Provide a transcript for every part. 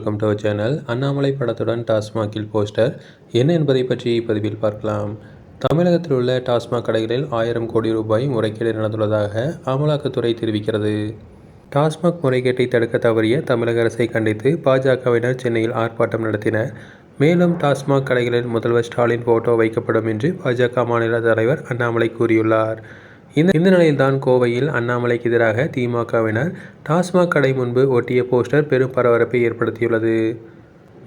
Welcome to our channel. Annamalai படத்துடன் டாஸ்மாகில் poster என்ன என்பதை பற்றி இப்பதிவில் பார்க்கலாம். தமிழகத்தில் உள்ள டாஸ்மாக் கடைகளில் 1000 கோடி ரூபாய் முறைகேடு நடந்துள்ளதாக அமலாக்கத்துறை தெரிவிக்கிறது. டாஸ்மாக் முறைகேட்டை தடுக்க தவறிய தமிழக அரசை கண்டித்து பாஜகவினர் சென்னையில் ஆர்ப்பாட்டம் நடத்தினர். மேலும் டாஸ்மாக் கடைகளில் முதல்வர் ஸ்டாலின் போட்டோ வைக்கப்படும் என்று பாஜக மாநில தலைவர் அண்ணாமலை கூறியுள்ளார். இந்த நிலையில்தான் கோவையில் அண்ணாமலைக்கு எதிராக திமுகவினர் டாஸ்மாக் கடை முன்பு ஒட்டிய போஸ்டர் பெரும் பரபரப்பை ஏற்படுத்தியுள்ளது.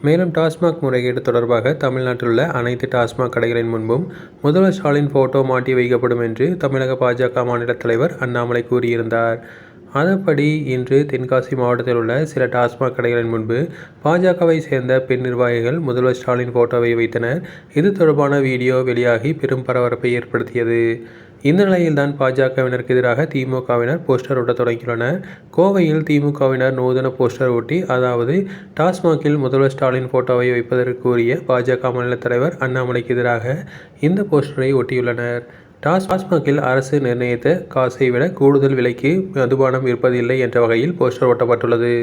மேலும் டாஸ்மாக் முறைகேடு தொடர்பாக தமிழ்நாட்டில் உள்ள அனைத்து டாஸ்மாக் கடைகளின் முன்பும் முதல்வர் ஸ்டாலின் போட்டோ மாட்டி வைக்கப்படும் என்று தமிழக பாஜக மாநில தலைவர் அண்ணாமலை கூறியிருந்தார். அதன்படி இன்று தென்காசி மாவட்டத்தில் உள்ள சில டாஸ்மாக் கடைகளின் முன்பு பாஜகவை சேர்ந்த பெண் நிர்வாகிகள் முதல்வர் ஸ்டாலின் போட்டோவை வைத்தனர். இது தொடர்பான வீடியோ வெளியாகி பெரும் பரபரப்பை ஏற்படுத்தியது. இந்த நிலையில்தான் பாஜகவினருக்கு எதிராக திமுகவினர் போஸ்டர் ஒட்ட தொடங்கியுள்ளனர். கோவையில் திமுகவினர் நூதன போஸ்டர் ஒட்டி, அதாவது டாஸ்மாகில் முதல்வர் ஸ்டாலின் போட்டோவை வைப்பதற்கு கூறிய பாஜக மாநில தலைவர் அண்ணாமலைக்கு எதிராக இந்த போஸ்டரை ஒட்டியுள்ளனர். டாஸ்மாகில் அரசு நிர்ணயித்த காசை விட கூடுதல் விலைக்கு மதுபானம் விற்பதில்லை என்ற வகையில் போஸ்டர் ஒட்டப்பட்டுள்ளது.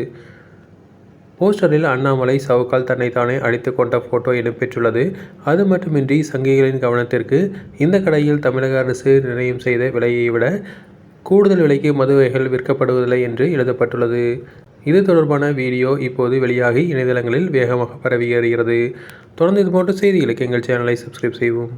போஸ்டரில் அண்ணாமலை சவுக்கால் தன்னைத்தானே அடித்து கொண்ட போட்டோ இடம்பெற்றுள்ளது. அது மட்டுமின்றி சங்கிகளின் கவனத்திற்கு, இந்த கடையில் தமிழக அரசு நிர்ணயம் செய்த விலையை விட கூடுதல் விலைக்கு மது வகைகள் விற்கப்படுவதில்லை என்று எழுதப்பட்டுள்ளது. இது தொடர்பான வீடியோ இப்போது வெளியாகி இணையதளங்களில் வேகமாக பரவி வருகிறது. தொடர்ந்து இதுபோன்ற செய்திகளுக்கு எங்கள் சேனலை சப்ஸ்கிரைப் செய்வோம்.